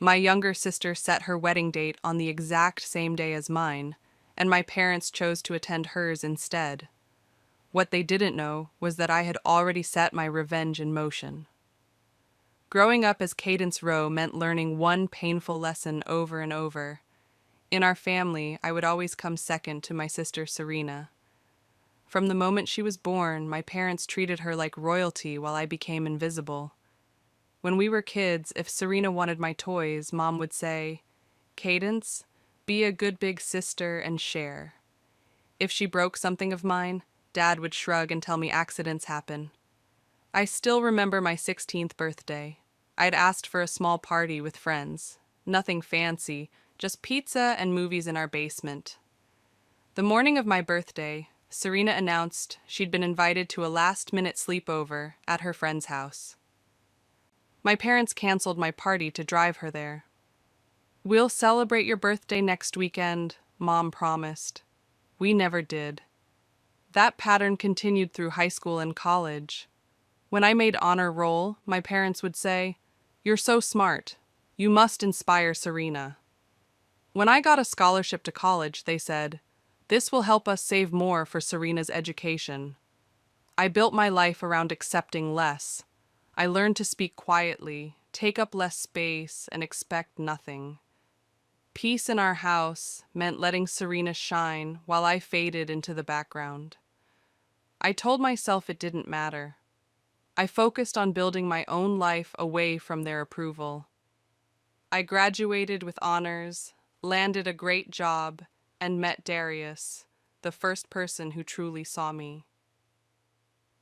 My younger sister set her wedding date on the exact same day as mine, and my parents chose to attend hers instead. What they didn't know was that I had already set my revenge in motion. Growing up as Cadence Rowe meant learning one painful lesson over and over. In our family, I would always come second to my sister Serena. From the moment she was born, my parents treated her like royalty while I became invisible. When we were kids, if Serena wanted my toys, Mom would say, "Cadence, be a good big sister and share." If she broke something of mine, Dad would shrug and tell me accidents happen. I still remember my 16th birthday. I'd asked for a small party with friends. Nothing fancy, just pizza and movies in our basement. The morning of my birthday, Serena announced she'd been invited to a last-minute sleepover at her friend's house. My parents canceled my party to drive her there. "We'll celebrate your birthday next weekend," Mom promised. We never did. That pattern continued through high school and college. When I made honor roll, my parents would say, "You're so smart. You must inspire Serena." When I got a scholarship to college, they said, "This will help us save more for Serena's education." I built my life around accepting less. I learned to speak quietly, take up less space, and expect nothing. Peace in our house meant letting Serena shine while I faded into the background. I told myself it didn't matter. I focused on building my own life away from their approval. I graduated with honors, landed a great job, and met Darius, the first person who truly saw me.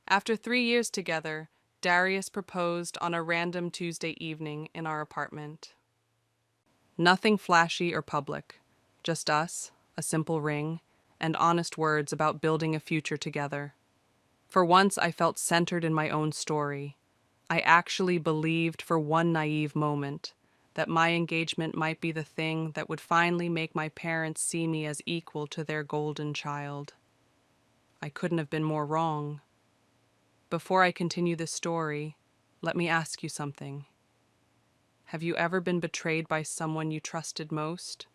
After 3 years together, Darius proposed on a random Tuesday evening in our apartment. Nothing flashy or public, just us, a simple ring, and honest words about building a future together. For once, I felt centered in my own story. I actually believed for one naive moment that my engagement might be the thing that would finally make my parents see me as equal to their golden child. I couldn't have been more wrong. Before I continue this story, let me ask you something. Have you ever been betrayed by someone you trusted most?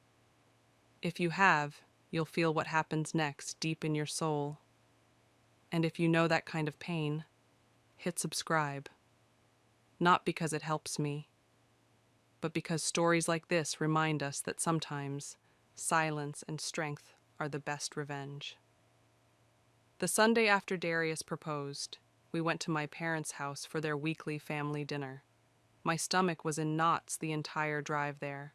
If you have, you'll feel what happens next deep in your soul. And if you know that kind of pain, hit subscribe. Not because it helps me, but because stories like this remind us that sometimes silence and strength are the best revenge. The Sunday after Darius proposed, we went to my parents' house for their weekly family dinner. My stomach was in knots the entire drive there.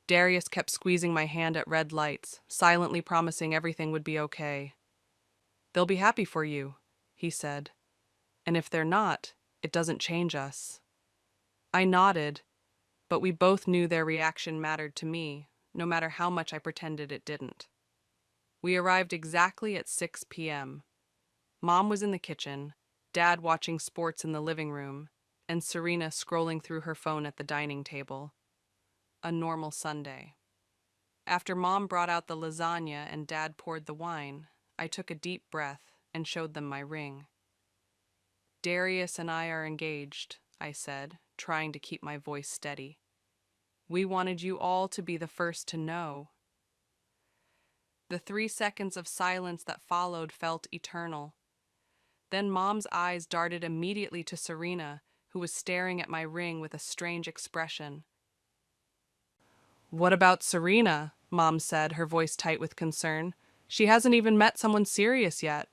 Darius kept squeezing my hand at red lights, silently promising everything would be okay. "They'll be happy for you," he said. "And if they're not, it doesn't change us." I nodded, but we both knew their reaction mattered to me, no matter how much I pretended it didn't. We arrived exactly at 6 p.m. Mom was in the kitchen, Dad watching sports in the living room, and Serena scrolling through her phone at the dining table. A normal Sunday. After Mom brought out the lasagna and Dad poured the wine, I took a deep breath and showed them my ring. "Darius and I are engaged," I said, trying to keep my voice steady. "We wanted you all to be the first to know." The 3 seconds of silence that followed felt eternal. Then Mom's eyes darted immediately to Serena, who was staring at my ring with a strange expression. "What about Serena?" Mom said, her voice tight with concern. "She hasn't even met someone serious yet."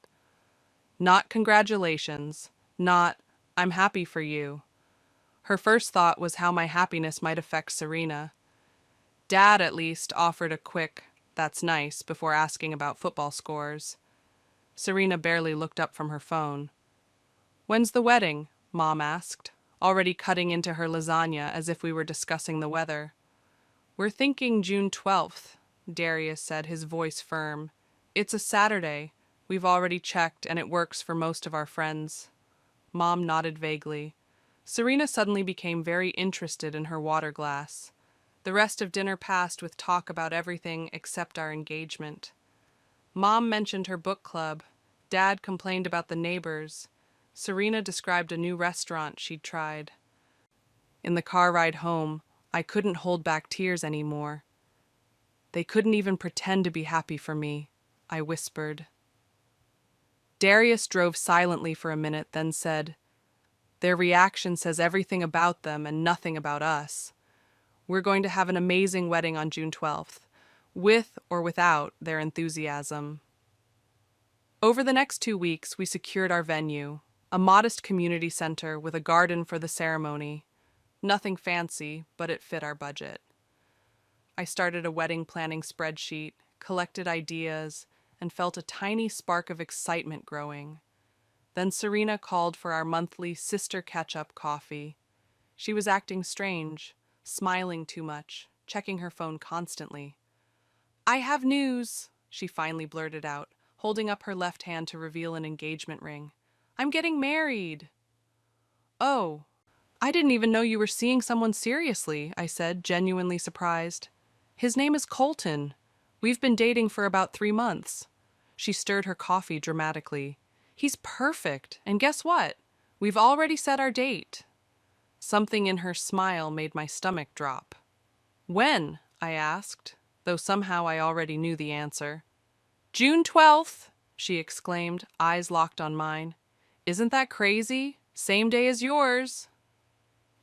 Not congratulations, not "I'm happy for you." Her first thought was how my happiness might affect Serena. Dad, at least, offered a quick, "That's nice," before asking about football scores. Serena barely looked up from her phone. "When's the wedding?" Mom asked, already cutting into her lasagna as if we were discussing the weather. "We're thinking June 12th, Darius said, his voice firm. "It's a Saturday. We've already checked, and it works for most of our friends." Mom nodded vaguely. Serena suddenly became very interested in her water glass. The rest of dinner passed with talk about everything except our engagement. Mom mentioned her book club. Dad complained about the neighbors. Serena described a new restaurant she'd tried. In the car ride home, I couldn't hold back tears anymore. They couldn't even pretend to be happy for me, I whispered. Darius drove silently for a minute, then said, "Their reaction says everything about them and nothing about us. We're going to have an amazing wedding on June 12th, with or without their enthusiasm." Over the next 2 weeks, we secured our venue, a modest community center with a garden for the ceremony. Nothing fancy, but it fit our budget. I started a wedding planning spreadsheet, collected ideas, and felt a tiny spark of excitement growing. Then Serena called for our monthly sister catch-up coffee. She was acting strange, smiling too much, checking her phone constantly. "I have news," she finally blurted out, holding up her left hand to reveal an engagement ring. "I'm getting married." "Oh, I didn't even know you were seeing someone seriously," I said, genuinely surprised. "His name is Colton. We've been dating for about 3 months." She stirred her coffee dramatically. "He's perfect, and guess what? We've already set our date." Something in her smile made my stomach drop. "When?" I asked, though somehow I already knew the answer. "June 12th!" she exclaimed, eyes locked on mine. "Isn't that crazy? Same day as yours."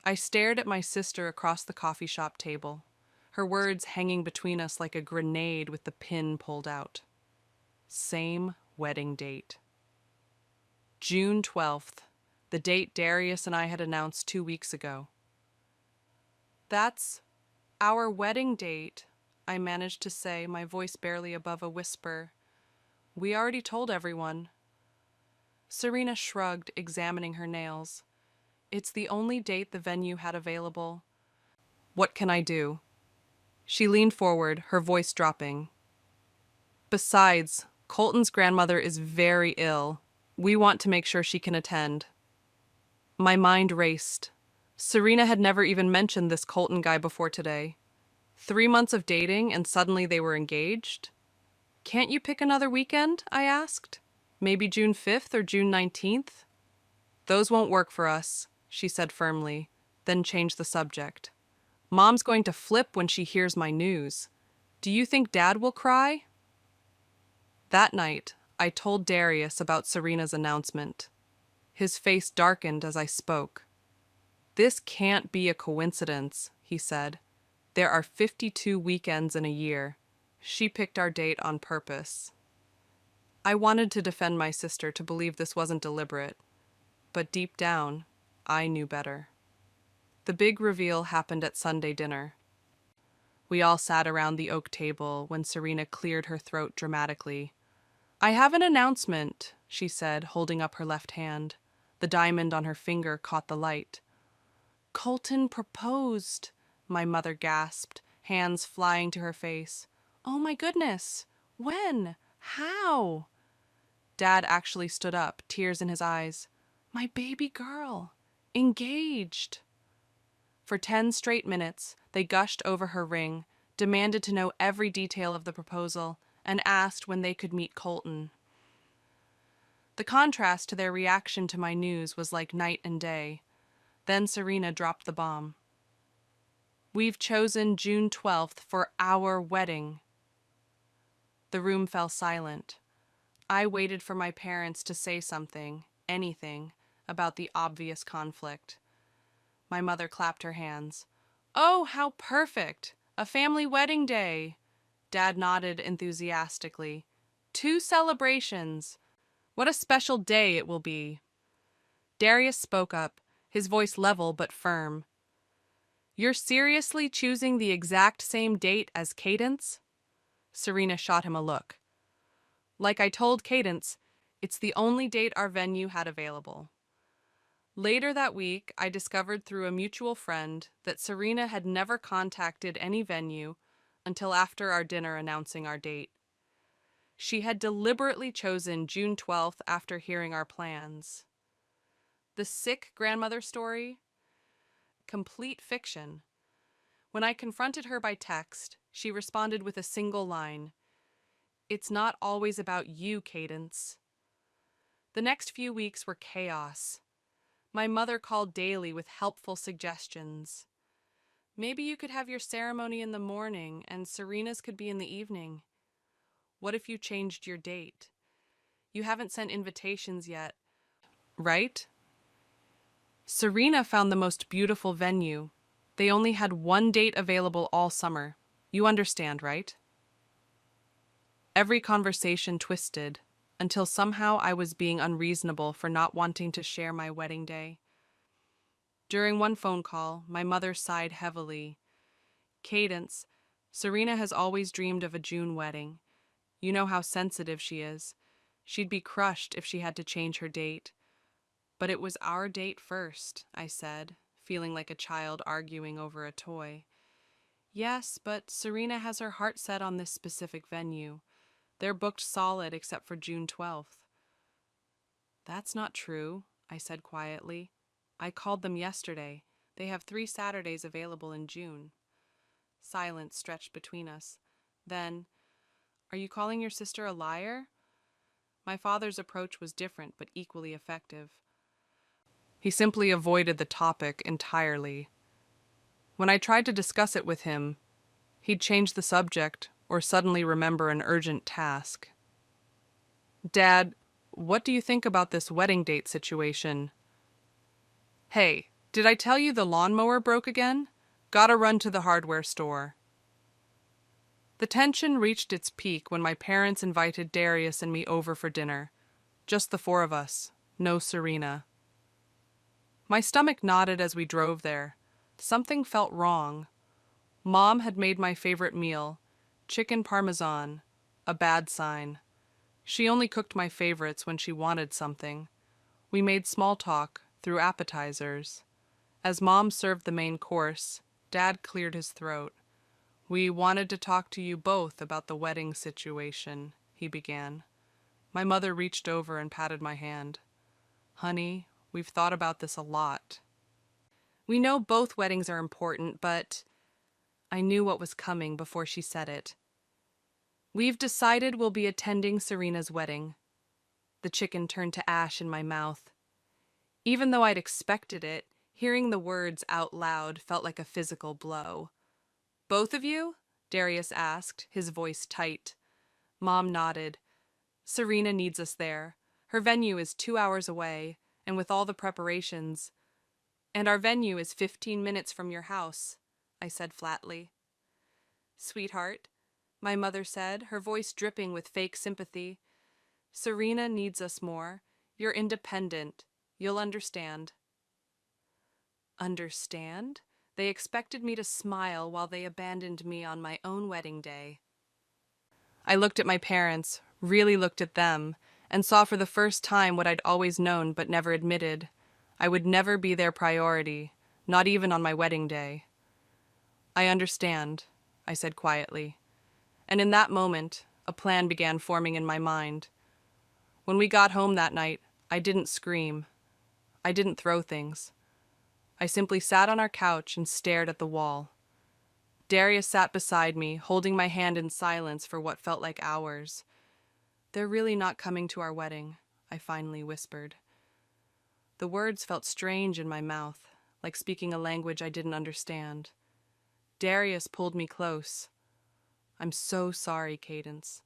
I stared at my sister across the coffee shop table, her words hanging between us like a grenade with the pin pulled out. Same wedding date. June 12th, the date Darius and I had announced 2 weeks ago. "That's our wedding date," I managed to say, my voice barely above a whisper. "We already told everyone." Serena shrugged, examining her nails. "It's the only date the venue had available. What can I do?" She leaned forward, her voice dropping. "Besides, Colton's grandmother is very ill. We want to make sure she can attend." My mind raced. Serena had never even mentioned this Colton guy before today. 3 months of dating and suddenly they were engaged? "Can't you pick another weekend?" I asked. "Maybe June 5th or June 19th? "Those won't work for us," she said firmly, then changed the subject. "Mom's going to flip when she hears my news. Do you think Dad will cry?" That night, I told Darius about Serena's announcement. His face darkened as I spoke. "This can't be a coincidence," he said. "There are 52 weekends in a year. She picked our date on purpose." I wanted to defend my sister, to believe this wasn't deliberate, but deep down, I knew better. The big reveal happened at Sunday dinner. We all sat around the oak table when Serena cleared her throat dramatically. "I have an announcement," she said, holding up her left hand. The diamond on her finger caught the light. "Colton proposed," my mother gasped, hands flying to her face. "Oh my goodness! When? How?" Dad actually stood up, tears in his eyes. "My baby girl! Engaged!" For 10 straight minutes, they gushed over her ring, demanded to know every detail of the proposal, and asked when they could meet Colton. The contrast to their reaction to my news was like night and day. Then Serena dropped the bomb. "We've chosen June 12th for our wedding." The room fell silent. I waited for my parents to say something, anything, about the obvious conflict. My mother clapped her hands. "Oh, how perfect! A family wedding day!" Dad nodded enthusiastically. "2 celebrations! What a special day it will be." Darius spoke up, his voice level but firm. "You're seriously choosing the exact same date as Cadence?" Serena shot him a look. "Like I told Cadence, it's the only date our venue had available." Later that week, I discovered through a mutual friend that Serena had never contacted any venue until after our dinner announcing our date. She had deliberately chosen June 12th after hearing our plans. The sick grandmother story? Complete fiction. When I confronted her by text, she responded with a single line. "It's not always about you, Cadence." The next few weeks were chaos. My mother called daily with helpful suggestions. Maybe you could have your ceremony in the morning and Serena's could be in the evening. What if you changed your date? You haven't sent invitations yet, right? Serena found the most beautiful venue. They only had one date available all summer. You understand, right? Every conversation twisted, until somehow I was being unreasonable for not wanting to share my wedding day. During one phone call, my mother sighed heavily. Cadence, Serena has always dreamed of a June wedding. You know how sensitive she is. She'd be crushed if she had to change her date. But it was our date first, I said, feeling like a child arguing over a toy. Yes, but Serena has her heart set on this specific venue. They're booked solid except for June 12th. That's not true, I said quietly. I called them yesterday. They have 3 Saturdays available in June. Silence stretched between us. Then, are you calling your sister a liar? My father's approach was different but equally effective. He simply avoided the topic entirely. When I tried to discuss it with him, he'd change the subject or suddenly remember an urgent task. Dad, what do you think about this wedding date situation? Hey, did I tell you the lawnmower broke again? Gotta run to the hardware store. The tension reached its peak when my parents invited Darius and me over for dinner. Just the 4 of us, no Serena. My stomach knotted as we drove there. Something felt wrong. Mom had made my favorite meal, chicken parmesan, a bad sign. She only cooked my favorites when she wanted something. We made small talk through appetizers. As Mom served the main course, Dad cleared his throat. We wanted to talk to you both about the wedding situation, he began. My mother reached over and patted my hand. Honey, we've thought about this a lot. We know both weddings are important, but I knew what was coming before she said it. We've decided we'll be attending Serena's wedding. The chicken turned to ash in my mouth. Even though I'd expected it, hearing the words out loud felt like a physical blow. Both of you? Darius asked, his voice tight. Mom nodded. Serena needs us there. Her venue is 2 hours away, and with all the preparations. And our venue is 15 minutes from your house, I said flatly. Sweetheart, my mother said, her voice dripping with fake sympathy. Serena needs us more. You're independent. You'll understand. Understand? They expected me to smile while they abandoned me on my own wedding day. I looked at my parents, really looked at them, and saw for the first time what I'd always known but never admitted. I would never be their priority, not even on my wedding day. I understand, I said quietly. And in that moment, a plan began forming in my mind. When we got home that night, I didn't scream. I didn't throw things. I simply sat on our couch and stared at the wall. Darius sat beside me, holding my hand in silence for what felt like hours. They're really not coming to our wedding, I finally whispered. The words felt strange in my mouth, like speaking a language I didn't understand. Darius pulled me close. I'm so sorry, Cadence.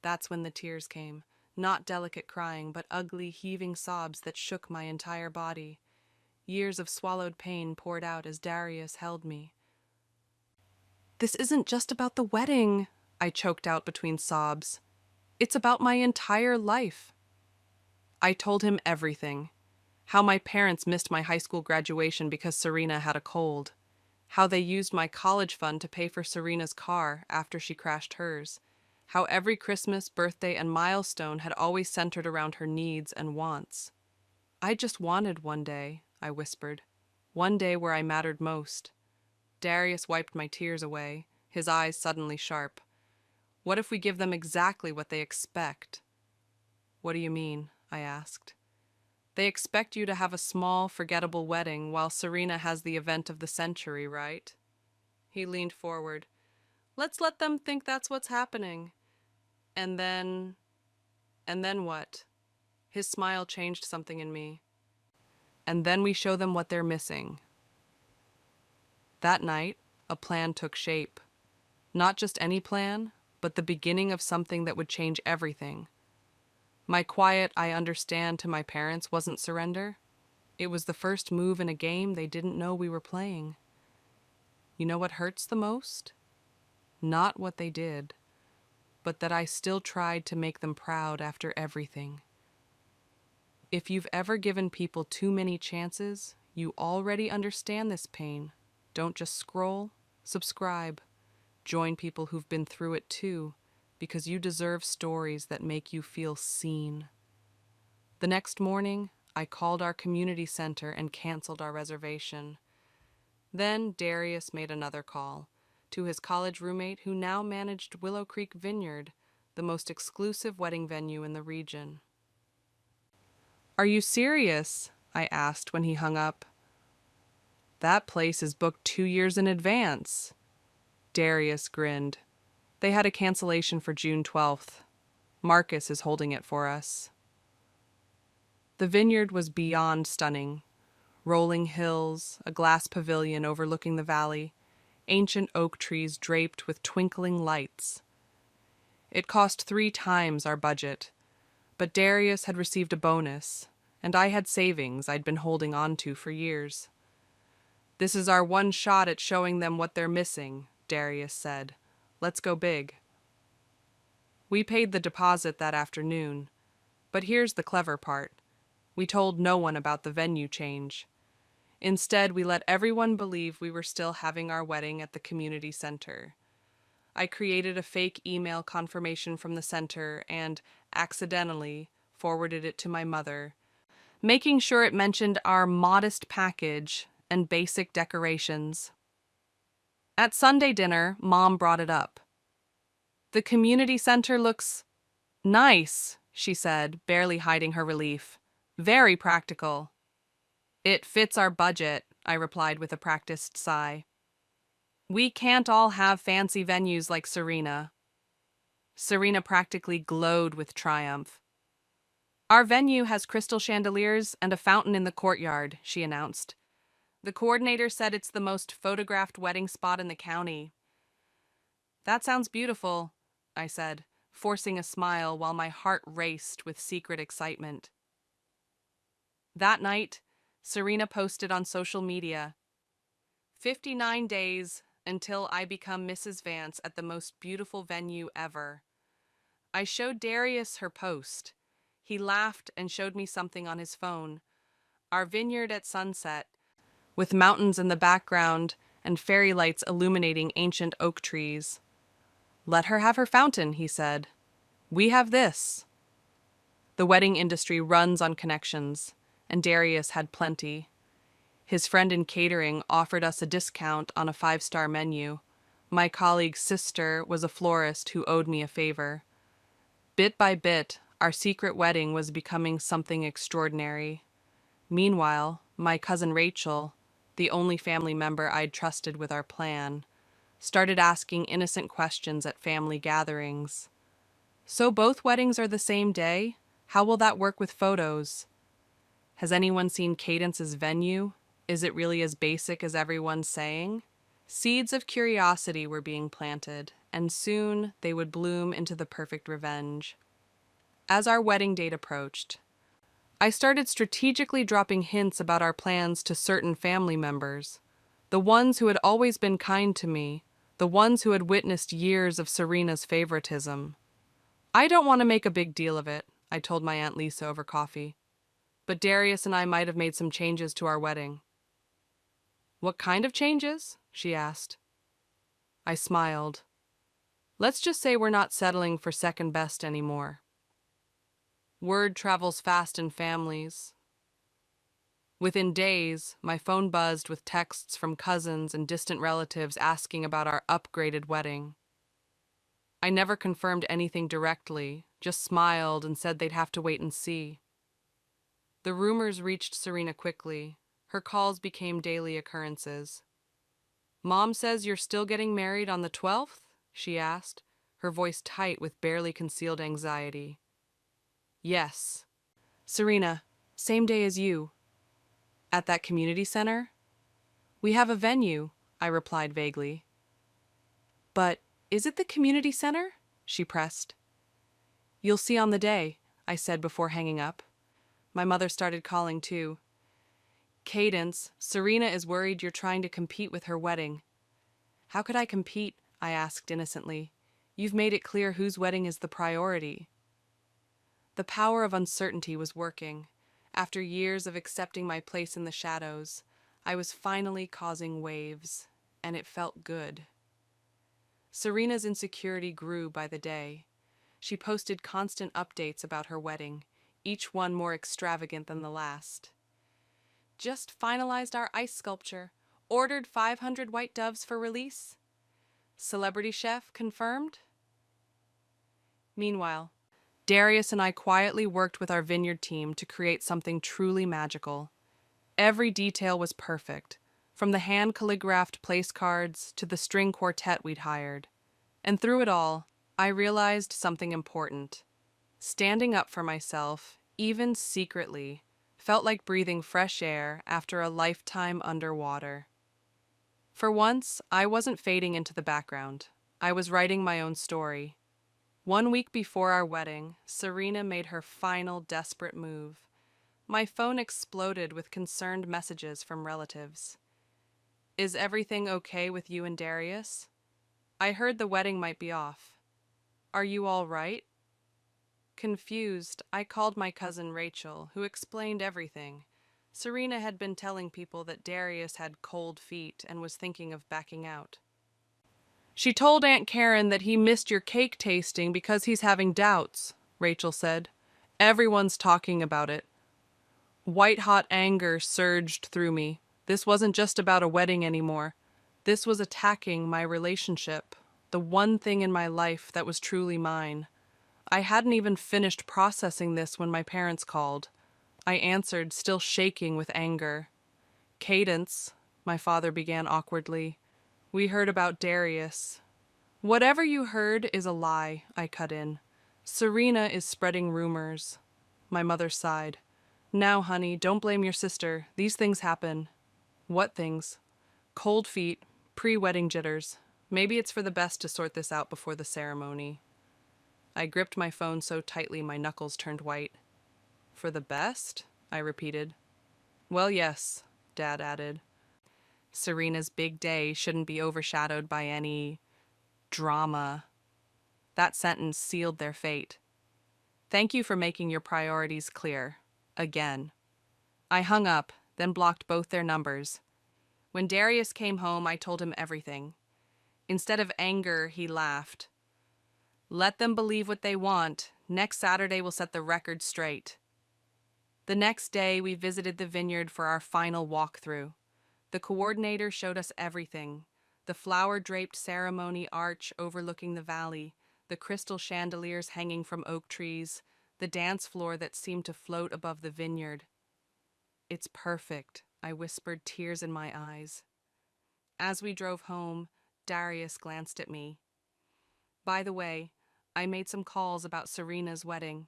That's when the tears came, not delicate crying, but ugly, heaving sobs that shook my entire body. Years of swallowed pain poured out as Darius held me. This isn't just about the wedding, I choked out between sobs. It's about my entire life. I told him everything. How my parents missed my high school graduation because Serena had a cold. How they used my college fund to pay for Serena's car after she crashed hers. How every Christmas, birthday, and milestone had always centered around her needs and wants. I just wanted one day, I whispered. One day where I mattered most. Darius wiped my tears away, his eyes suddenly sharp. What if we give them exactly what they expect? What do you mean? I asked. They expect you to have a small, forgettable wedding while Serena has the event of the century, right? He leaned forward. Let's let them think that's what's happening. And then what? His smile changed something in me. and then we show them what they're missing. That night, a plan took shape. Not just any plan, but the beginning of something that would change everything. My quiet "I understand" to my parents wasn't surrender. It was the first move in a game they didn't know we were playing. You know what hurts the most? Not what they did, but that I still tried to make them proud after everything. If you've ever given people too many chances, you already understand this pain. Don't just scroll, subscribe. Join people who've been through it too, because you deserve stories that make you feel seen. The next morning, I called our community center and canceled our reservation. Then Darius made another call to his college roommate who now managed Willow Creek Vineyard, the most exclusive wedding venue in the region. "Are you serious?" I asked when he hung up. "That place is booked 2 years in advance." Darius grinned. "They had a cancellation for June 12th. Marcus is holding it for us." The vineyard was beyond stunning. Rolling hills, a glass pavilion overlooking the valley, ancient oak trees draped with twinkling lights. It cost 3 times our budget, but Darius had received a bonus, and I had savings I'd been holding on to for years. "This is our one shot at showing them what they're missing," Darius said. "Let's go big." We paid the deposit that afternoon, but here's the clever part. We told no one about the venue change. Instead, we let everyone believe we were still having our wedding at the community center. I created a fake email confirmation from the center and, accidentally, forwarded it to my mother, making sure it mentioned our modest package and basic decorations. At Sunday dinner, Mom brought it up. "The community center looks nice," she said, barely hiding her relief. "Very practical." "It fits our budget," I replied with a practiced sigh. "We can't all have fancy venues like Serena." Serena practically glowed with triumph. "Our venue has crystal chandeliers and a fountain in the courtyard," she announced. "The coordinator said it's the most photographed wedding spot in the county." "That sounds beautiful," I said, forcing a smile while my heart raced with secret excitement. That night, Serena posted on social media, "59 days until I become Mrs. Vance at the most beautiful venue ever." I showed Darius her post. He laughed and showed me something on his phone. Our vineyard at sunset, with mountains in the background and fairy lights illuminating ancient oak trees. "Let her have her fountain," he said. "We have this." The wedding industry runs on connections, and Darius had plenty. His friend in catering offered us a discount on a 5-star menu. My colleague's sister was a florist who owed me a favor. Bit by bit, our secret wedding was becoming something extraordinary. Meanwhile, my cousin Rachel, the only family member I'd trusted with our plan, started asking innocent questions at family gatherings. "So both weddings are the same day? How will that work with photos? Has anyone seen Cadence's venue? Is it really as basic as everyone's saying?" Seeds of curiosity were being planted, and soon they would bloom into the perfect revenge. As our wedding date approached, I started strategically dropping hints about our plans to certain family members, the ones who had always been kind to me, the ones who had witnessed years of Serena's favoritism. "I don't want to make a big deal of it," I told my Aunt Lisa over coffee, "but Darius and I might have made some changes to our wedding." "What kind of changes?" she asked. I smiled. "Let's just say we're not settling for second best anymore." Word travels fast in families. Within days, my phone buzzed with texts from cousins and distant relatives asking about our upgraded wedding. I never confirmed anything directly, just smiled and said they'd have to wait and see. The rumors reached Serena quickly. Her calls became daily occurrences. "Mom says you're still getting married on the 12th?" she asked, her voice tight with barely concealed anxiety. "Yes." "Serena, same day as you." At that community center? We have a venue, I replied vaguely. But is it the community center? She pressed. You'll see on the day, I said before hanging up. My mother started calling too. Cadence, Serena is worried you're trying to compete with her wedding. How could I compete? I asked innocently. You've made it clear whose wedding is the priority. The power of uncertainty was working. After years of accepting my place in the shadows, I was finally causing waves, and it felt good. Serena's insecurity grew by the day. She posted constant updates about her wedding, each one more extravagant than the last. Just finalized our ice sculpture. Ordered 500 white doves for release. Celebrity chef confirmed? Meanwhile, Darius and I quietly worked with our vineyard team to create something truly magical. Every detail was perfect, from the hand-calligraphed place cards to the string quartet we'd hired. And through it all, I realized something important. Standing up for myself, even secretly, felt like breathing fresh air after a lifetime underwater. For once, I wasn't fading into the background. I was writing my own story. 1 week before our wedding, Serena made her final desperate move. My phone exploded with concerned messages from relatives. Is everything okay with you and Darius? I heard the wedding might be off. Are you all right? Confused, I called my cousin Rachel, who explained everything. Serena had been telling people that Darius had cold feet and was thinking of backing out. She told Aunt Karen that he missed your cake tasting because he's having doubts, Rachel said. Everyone's talking about it. White-hot anger surged through me. This wasn't just about a wedding anymore. This was attacking my relationship, the one thing in my life that was truly mine. I hadn't even finished processing this when my parents called. I answered, still shaking with anger. Cadence, my father began awkwardly. We heard about Darius. Whatever you heard is a lie, I cut in. Serena is spreading rumors. My mother sighed. Now, honey, don't blame your sister. These things happen. What things? Cold feet, pre-wedding jitters. Maybe it's for the best to sort this out before the ceremony. I gripped my phone so tightly my knuckles turned white. For the best? I repeated. Well, yes, Dad added. Serena's big day shouldn't be overshadowed by any drama. That sentence sealed their fate. Thank you for making your priorities clear. Again. I hung up, then blocked both their numbers. When Darius came home, I told him everything. Instead of anger, he laughed. Let them believe what they want. Next Saturday will set the record straight. The next day, we visited the vineyard for our final walkthrough. The coordinator showed us everything. The flower-draped ceremony arch overlooking the valley, the crystal chandeliers hanging from oak trees, the dance floor that seemed to float above the vineyard. It's perfect, I whispered, tears in my eyes. As we drove home, Darius glanced at me. By the way, I made some calls about Serena's wedding.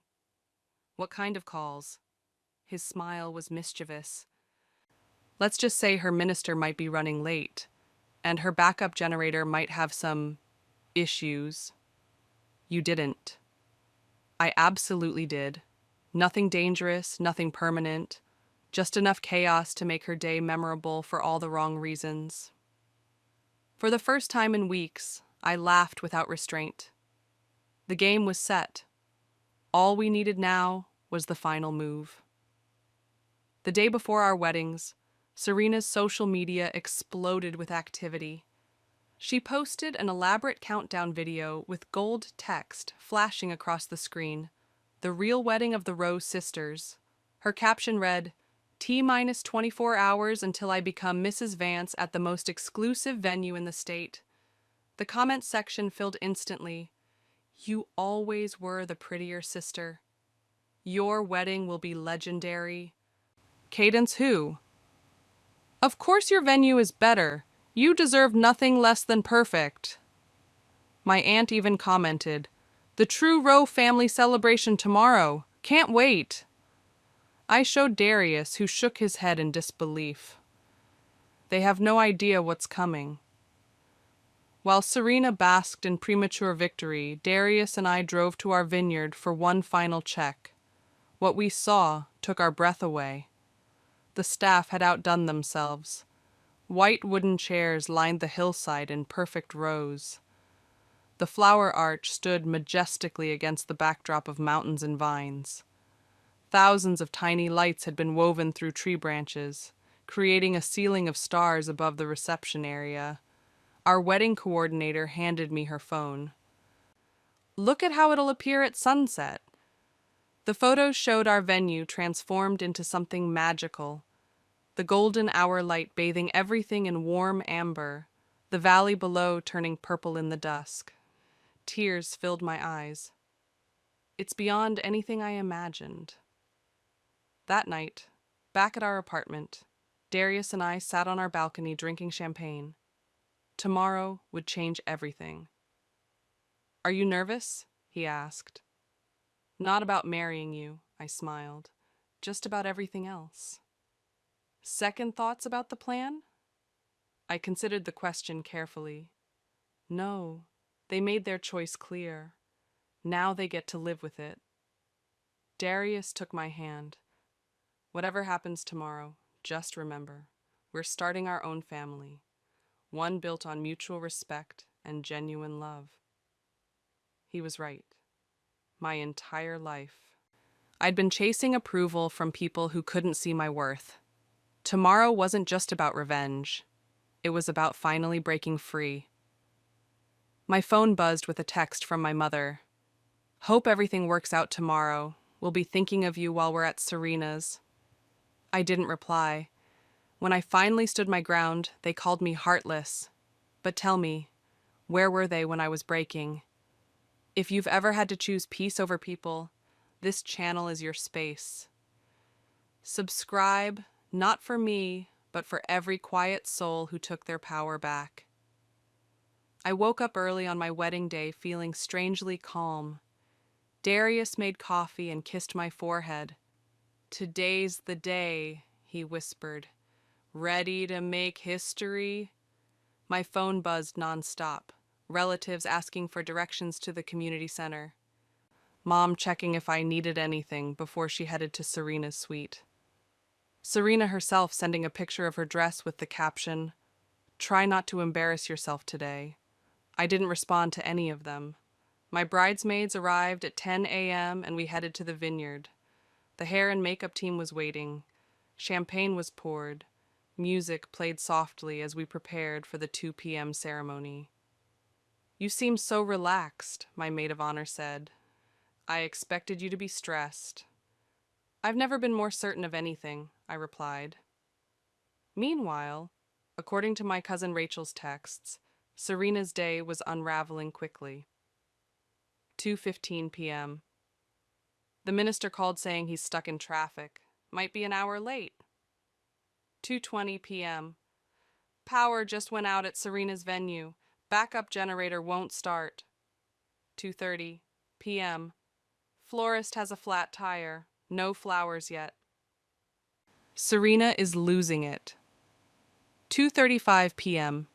What kind of calls? His smile was mischievous. Let's just say her minister might be running late, and her backup generator might have some issues. You didn't. I absolutely did. Nothing dangerous, nothing permanent, just enough chaos to make her day memorable for all the wrong reasons. For the first time in weeks, I laughed without restraint. The game was set. All we needed now was the final move. The day before our weddings, Serena's social media exploded with activity. She posted an elaborate countdown video with gold text flashing across the screen, "The real wedding of the Rose sisters." Her caption read, "T-minus 24 hours until I become Mrs. Vance at the most exclusive venue in the state." The comment section filled instantly. You always were the prettier sister. Your wedding will be legendary. Cadence who? Of course your venue is better. You deserve nothing less than perfect. My aunt even commented, "The true Rowe family celebration tomorrow. Can't wait." I showed Darius, who shook his head in disbelief. They have no idea what's coming. While Serena basked in premature victory, Darius and I drove to our vineyard for one final check. What we saw took our breath away. The staff had outdone themselves. White wooden chairs lined the hillside in perfect rows. The flower arch stood majestically against the backdrop of mountains and vines. Thousands of tiny lights had been woven through tree branches, creating a ceiling of stars above the reception area. Our wedding coordinator handed me her phone. "Look at how it'll appear at sunset." The photos showed our venue transformed into something magical. The golden hour light bathing everything in warm amber, the valley below turning purple in the dusk. Tears filled my eyes. It's beyond anything I imagined. That night, back at our apartment, Darius and I sat on our balcony drinking champagne. Tomorrow would change everything. "Are you nervous?" he asked. "Not about marrying you," I smiled. "Just about everything else." "Second thoughts about the plan?" I considered the question carefully. No, they made their choice clear. Now they get to live with it. Darius took my hand. "Whatever happens tomorrow, just remember, we're starting our own family, one built on mutual respect and genuine love." He was right. My entire life, I'd been chasing approval from people who couldn't see my worth. Tomorrow wasn't just about revenge. It was about finally breaking free. My phone buzzed with a text from my mother. "Hope everything works out tomorrow. We'll be thinking of you while we're at Serena's." I didn't reply. When I finally stood my ground, they called me heartless. But tell me, where were they when I was breaking? If you've ever had to choose peace over people, this channel is your space. Subscribe, not for me, but for every quiet soul who took their power back. I woke up early on my wedding day feeling strangely calm. Darius made coffee and kissed my forehead. "Today's the day," he whispered. "Ready to make history?" My phone buzzed nonstop, relatives asking for directions to the community center. Mom checking if I needed anything before she headed to Serena's suite. Serena herself sending a picture of her dress with the caption, "Try not to embarrass yourself today." I didn't respond to any of them. My bridesmaids arrived at 10 a.m. and we headed to the vineyard. The hair and makeup team was waiting. Champagne was poured. Music played softly as we prepared for the 2 p.m. ceremony. "You seem so relaxed," my maid of honor said. "I expected you to be stressed." "I've never been more certain of anything," I replied. Meanwhile, according to my cousin Rachel's texts, Serena's day was unraveling quickly. 2:15 p.m. The minister called saying he's stuck in traffic. Might be an hour late. 2:20 p.m. Power just went out at Serena's venue. Backup generator won't start. 2:30 p.m. Florist has a flat tire. No flowers yet. Serena is losing it. 2:35 p.m.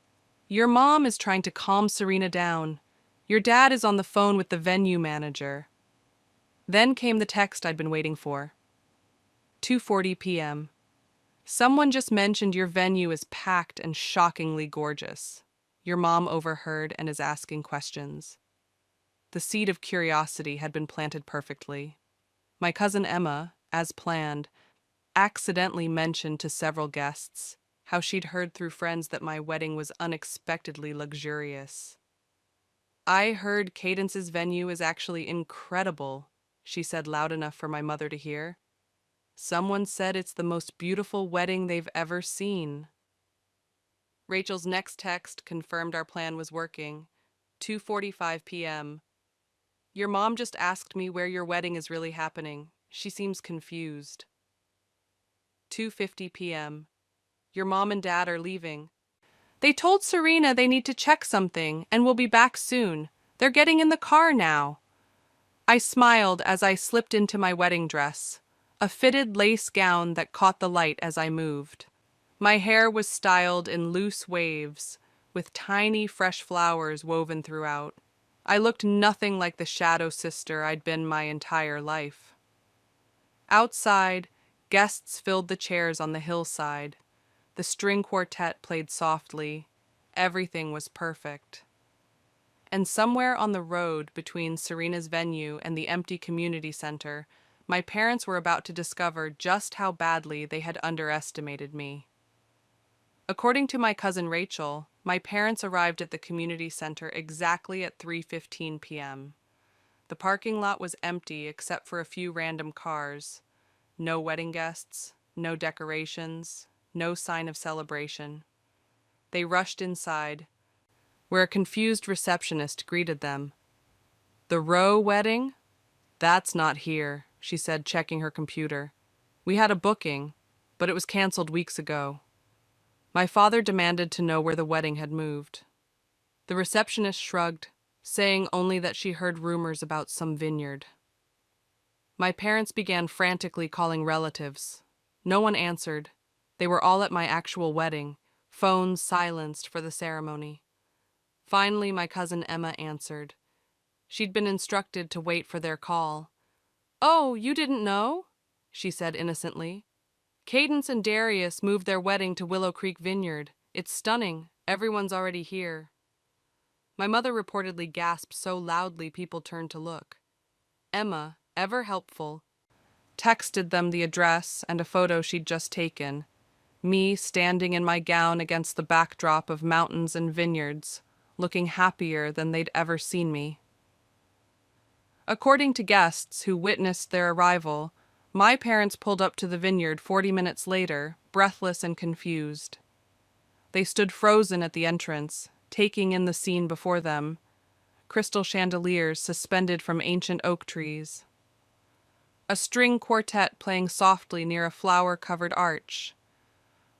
Your mom is trying to calm Serena down. Your dad is on the phone with the venue manager. Then came the text I'd been waiting for. 2:40 p.m. Someone just mentioned your venue is packed and shockingly gorgeous. Your mom overheard and is asking questions. The seed of curiosity had been planted perfectly. My cousin Emma, as planned, accidentally mentioned to several guests how she'd heard through friends that my wedding was unexpectedly luxurious. "I heard Cadence's venue is actually incredible," she said loud enough for my mother to hear. "Someone said it's the most beautiful wedding they've ever seen." Rachel's next text confirmed our plan was working. 2:45 p.m. Your mom just asked me where your wedding is really happening. She seems confused. 2:50 p.m. Your mom and dad are leaving. They told Serena they need to check something and will be back soon. They're getting in the car now. I smiled as I slipped into my wedding dress. a fitted lace gown that caught the light as I moved. My hair was styled in loose waves, with tiny fresh flowers woven throughout. I looked nothing like the shadow sister I'd been my entire life. Outside, guests filled the chairs on the hillside. The string quartet played softly. Everything was perfect. And somewhere on the road between Serena's venue and the empty community center, my parents were about to discover just how badly they had underestimated me. According to my cousin Rachel, my parents arrived at the community center exactly at 3:15 p.m. The parking lot was empty except for a few random cars. No wedding guests, no decorations, no sign of celebration. They rushed inside, where a confused receptionist greeted them. "The Rowe wedding? That's not here," she said, checking her computer. "We had a booking, but it was canceled weeks ago." My father demanded to know where the wedding had moved. The receptionist shrugged, saying only that she heard rumors about some vineyard. My parents began frantically calling relatives. No one answered. They were all at my actual wedding, phones silenced for the ceremony. Finally, my cousin Emma answered. She'd been instructed to wait for their call. "Oh, you didn't know?" she said innocently. "Cadence and Darius moved their wedding to Willow Creek Vineyard. It's stunning. Everyone's already here." My mother reportedly gasped so loudly people turned to look. Emma, ever helpful, texted them the address and a photo she'd just taken. Me standing in my gown against the backdrop of mountains and vineyards, looking happier than they'd ever seen me. According to guests who witnessed their arrival, my parents pulled up to the vineyard 40 minutes later, breathless and confused. They stood frozen at the entrance, taking in the scene before them, crystal chandeliers suspended from ancient oak trees, a string quartet playing softly near a flower-covered arch,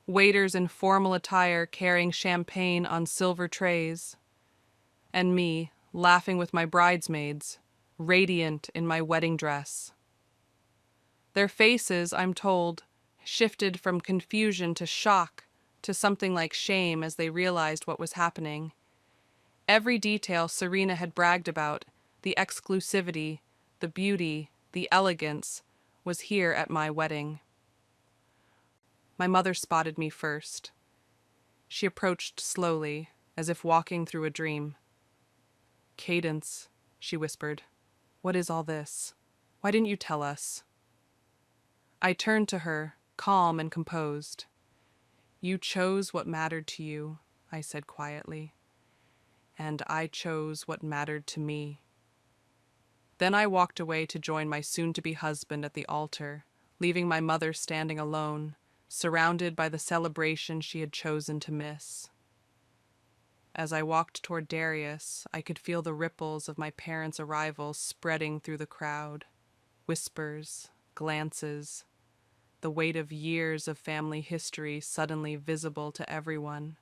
waiters in formal attire carrying champagne on silver trays, and me laughing with my bridesmaids, radiant in my wedding dress. Their faces, I'm told, shifted from confusion to shock to something like shame as they realized what was happening. Every detail Serena had bragged about, the exclusivity, the beauty, the elegance, was here at my wedding. My mother spotted me first. She approached slowly, as if walking through a dream. "Cadence," she whispered. "What is all this? Why didn't you tell us?" I turned to her, calm and composed. "You chose what mattered to you," I said quietly. "And I chose what mattered to me." Then I walked away to join my soon-to-be husband at the altar, leaving my mother standing alone, surrounded by the celebration she had chosen to miss. As I walked toward Darius, I could feel the ripples of my parents' arrival spreading through the crowd. Whispers, glances, the weight of years of family history suddenly visible to everyone.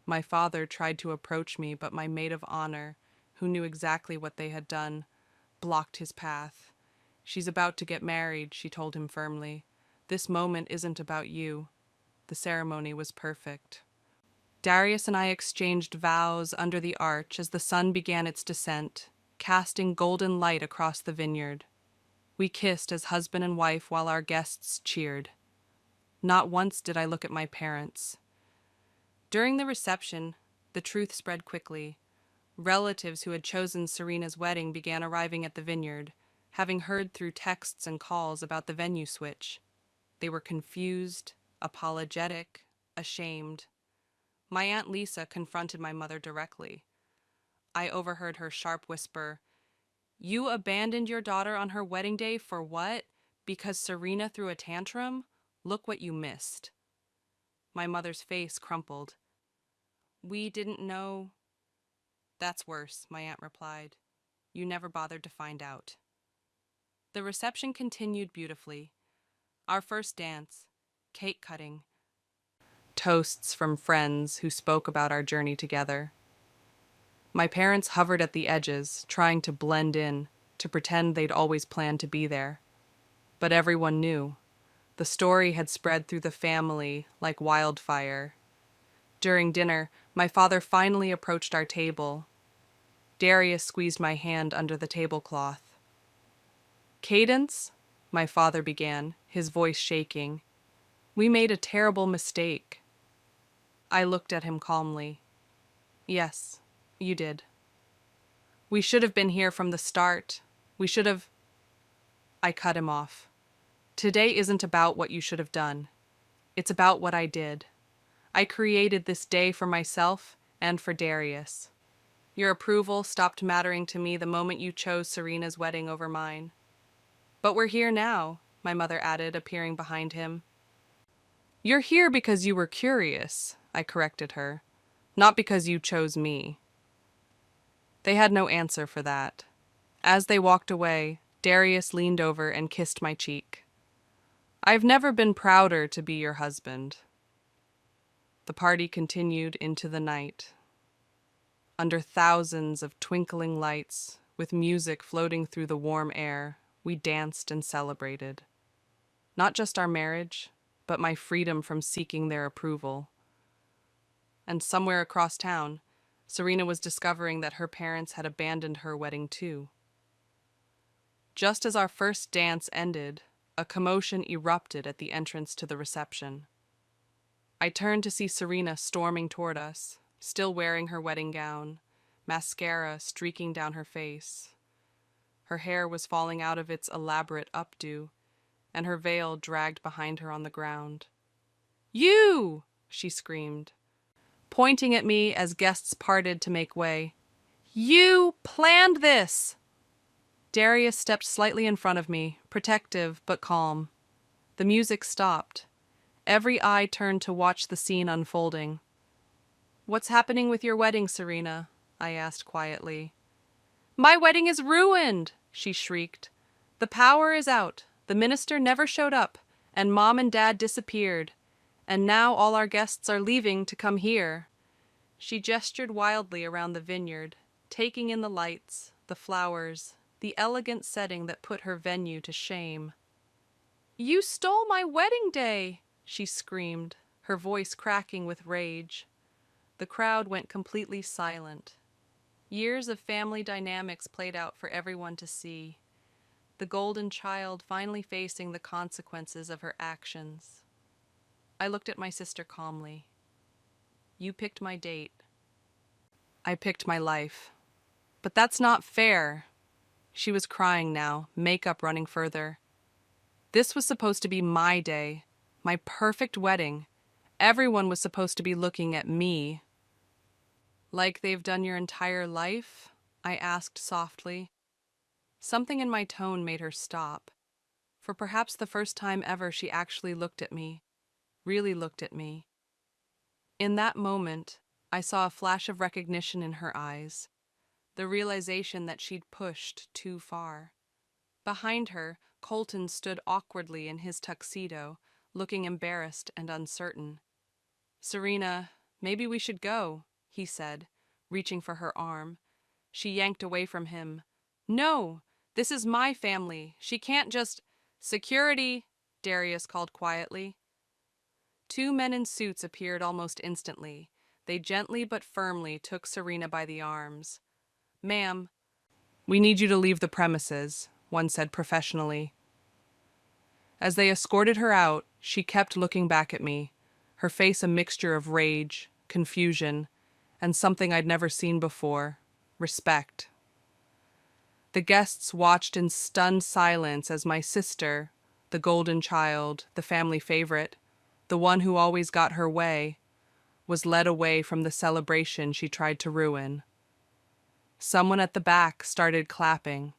My father tried to approach me, but my maid of honor, who knew exactly what they had done, blocked his path. "She's about to get married," she told him firmly. "This moment isn't about you." The ceremony was perfect. Darius and I exchanged vows under the arch as the sun began its descent, casting golden light across the vineyard. We kissed as husband and wife while our guests cheered. Not once did I look at my parents. During the reception, the truth spread quickly. Relatives who had chosen Serena's wedding began arriving at the vineyard, having heard through texts and calls about the venue switch. They were confused, apologetic, ashamed. My Aunt Lisa confronted my mother directly. I overheard her sharp whisper, "You abandoned your daughter on her wedding day for what? Because Serena threw a tantrum? Look what you missed." My mother's face crumpled. "We didn't know." "That's worse," my aunt replied. "You never bothered to find out." The reception continued beautifully. Our first dance, cake cutting, toasts from friends who spoke about our journey together. My parents hovered at the edges, trying to blend in, to pretend they'd always planned to be there. But everyone knew. The story had spread through the family like wildfire. During dinner, my father finally approached our table. Darius squeezed my hand under the tablecloth. "Cadence," my father began, his voice shaking. "We made a terrible mistake." I looked at him calmly. "Yes, you did. We should have been here from the start. We should have—" I cut him off. "Today isn't about what you should have done. It's about what I did. I created this day for myself and for Darius. Your approval stopped mattering to me the moment you chose Serena's wedding over mine. But we're here now," my mother added, appearing behind him. "You're here because you were curious," I corrected her, "not because you chose me." They had no answer for that. As they walked away, Darius leaned over and kissed my cheek. "I've never been prouder to be your husband." The party continued into the night. Under thousands of twinkling lights, with music floating through the warm air, we danced and celebrated. Not just our marriage, but my freedom from seeking their approval. And somewhere across town, Serena was discovering that her parents had abandoned her wedding too. Just as our first dance ended, a commotion erupted at the entrance to the reception. I turned to see Serena storming toward us, still wearing her wedding gown, mascara streaking down her face. Her hair was falling out of its elaborate updo, and her veil dragged behind her on the ground. "You!" she screamed, pointing at me as guests parted to make way. "You planned this!" Darius stepped slightly in front of me, protective but calm. The music stopped. Every eye turned to watch the scene unfolding. "What's happening with your wedding, Serena?" I asked quietly. "My wedding is ruined!" she shrieked. "The power is out. The minister never showed up, and Mom and Dad disappeared. And now all our guests are leaving to come here." She gestured wildly around the vineyard, taking in the lights, the flowers, the elegant setting that put her venue to shame. "You stole my wedding day!" she screamed, her voice cracking with rage. The crowd went completely silent. Years of family dynamics played out for everyone to see. The golden child finally facing the consequences of her actions. I looked at my sister calmly. "You picked my date. I picked my life. But that's not fair." She was crying now, makeup running further. "This was supposed to be my day, my perfect wedding. Everyone was supposed to be looking at me." "Like they've done your entire life?" I asked softly. Something in my tone made her stop. For perhaps the first time ever, she actually looked at me, really looked at me. In that moment, I saw a flash of recognition in her eyes, the realization that she'd pushed too far. Behind her, Colton stood awkwardly in his tuxedo, looking embarrassed and uncertain. "Serena, maybe we should go," he said, reaching for her arm. She yanked away from him. "No, this is my family. She can't just—" "Security!" Darius called quietly. Two men in suits appeared almost instantly. They gently but firmly took Serena by the arms. "Ma'am, we need you to leave the premises," one said professionally. As they escorted her out, she kept looking back at me, her face a mixture of rage, confusion, and something I'd never seen before: respect. The guests watched in stunned silence as my sister, the golden child, the family favorite, the one who always got her way, was led away from the celebration she tried to ruin. Someone at the back started clapping.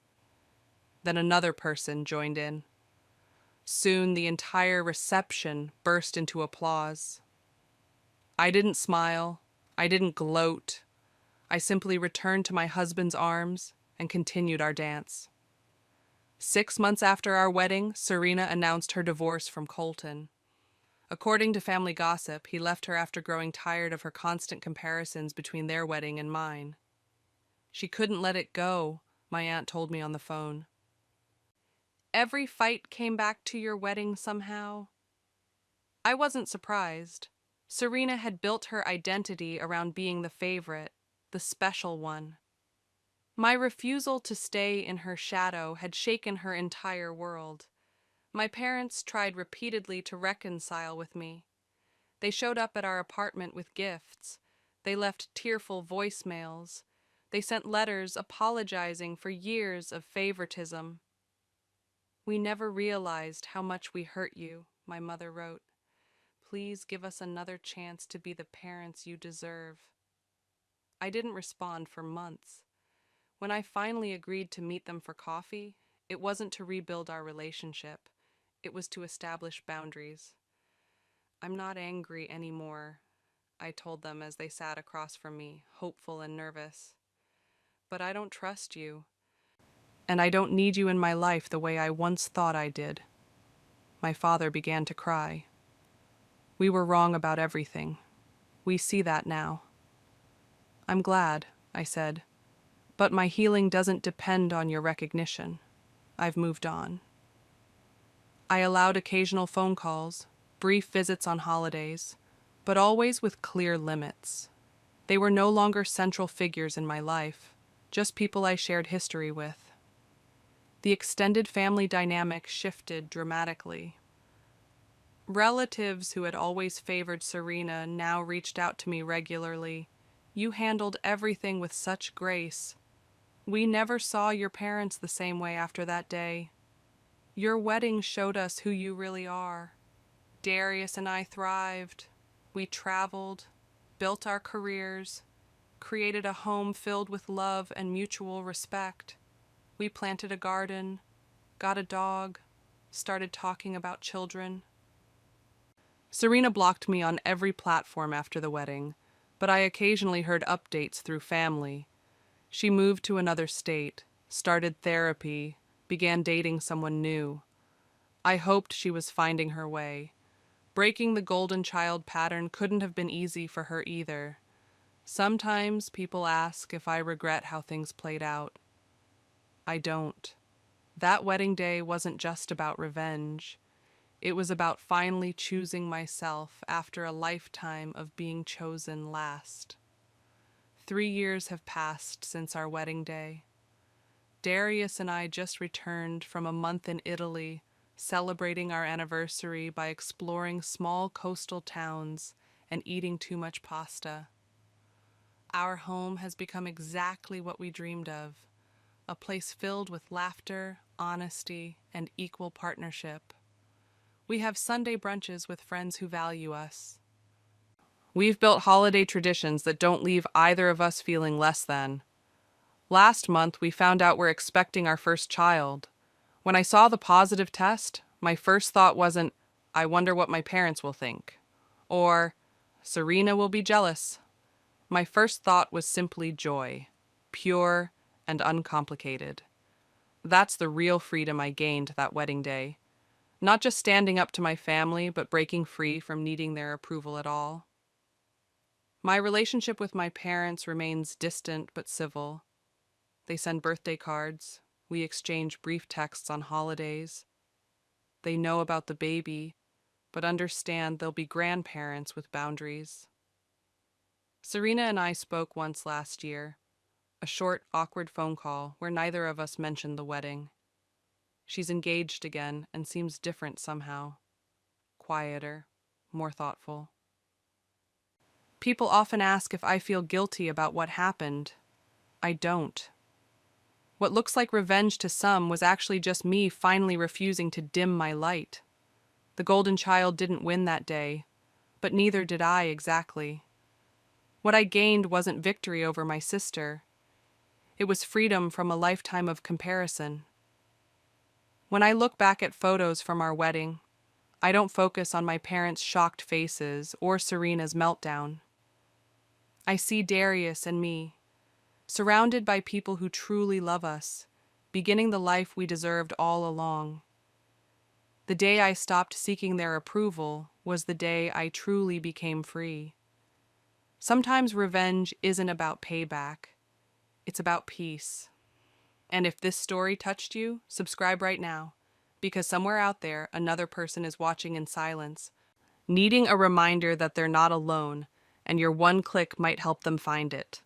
Then another person joined in. Soon the entire reception burst into applause. I didn't smile. I didn't gloat. I simply returned to my husband's arms and continued our dance. 6 months after our wedding, Serena announced her divorce from Colton. According to family gossip, he left her after growing tired of her constant comparisons between their wedding and mine. She couldn't let it go, my aunt told me on the phone. Every fight came back to your wedding somehow. I wasn't surprised. Serena had built her identity around being the favorite, the special one. My refusal to stay in her shadow had shaken her entire world. My parents tried repeatedly to reconcile with me. They showed up at our apartment with gifts. They left tearful voicemails. They sent letters apologizing for years of favoritism. "We never realized how much we hurt you," my mother wrote. "Please give us another chance to be the parents you deserve." I didn't respond for months. When I finally agreed to meet them for coffee, it wasn't to rebuild our relationship. It was to establish boundaries. "I'm not angry anymore," I told them as they sat across from me, hopeful and nervous. "But I don't trust you, and I don't need you in my life the way I once thought I did." My father began to cry. "We were wrong about everything. We see that now." "I'm glad," I said, "but my healing doesn't depend on your recognition. I've moved on." I allowed occasional phone calls, brief visits on holidays, but always with clear limits. They were no longer central figures in my life, just people I shared history with. The extended family dynamic shifted dramatically. Relatives who had always favored Serena now reached out to me regularly. "You handled everything with such grace. We never saw your parents the same way after that day. Your wedding showed us who you really are. Darius and I thrived. We traveled, built our careers, created a home filled with love and mutual respect. We planted a garden, got a dog, started talking about children." Serena blocked me on every platform after the wedding, but I occasionally heard updates through family. She moved to another state, started therapy, began dating someone new. I hoped she was finding her way. Breaking the golden child pattern couldn't have been easy for her either. Sometimes people ask if I regret how things played out. I don't. That wedding day wasn't just about revenge. It was about finally choosing myself after a lifetime of being chosen last. 3 years have passed since our wedding day. Darius and I just returned from a month in Italy, celebrating our anniversary by exploring small coastal towns and eating too much pasta. Our home has become exactly what we dreamed of, a place filled with laughter, honesty, and equal partnership. We have Sunday brunches with friends who value us. We've built holiday traditions that don't leave either of us feeling less than. Last month, we found out we're expecting our first child. When I saw the positive test, my first thought wasn't, "I wonder what my parents will think," or "Serena will be jealous." My first thought was simply joy, pure and uncomplicated. That's the real freedom I gained that wedding day. Not just standing up to my family, but breaking free from needing their approval at all. My relationship with my parents remains distant but civil. They send birthday cards. We exchange brief texts on holidays. They know about the baby, but understand they'll be grandparents with boundaries. Serena and I spoke once last year, a short, awkward phone call where neither of us mentioned the wedding. She's engaged again and seems different somehow. Quieter, more thoughtful. People often ask if I feel guilty about what happened. I don't. What looks like revenge to some was actually just me finally refusing to dim my light. The golden child didn't win that day, but neither did I exactly. What I gained wasn't victory over my sister. It was freedom from a lifetime of comparison. When I look back at photos from our wedding, I don't focus on my parents' shocked faces or Serena's meltdown. I see Darius and me, surrounded by people who truly love us, beginning the life we deserved all along. The day I stopped seeking their approval was the day I truly became free. Sometimes revenge isn't about payback. It's about peace. And if this story touched you, subscribe right now. because somewhere out there, another person is watching in silence, needing a reminder that they're not alone, and your one click might help them find it.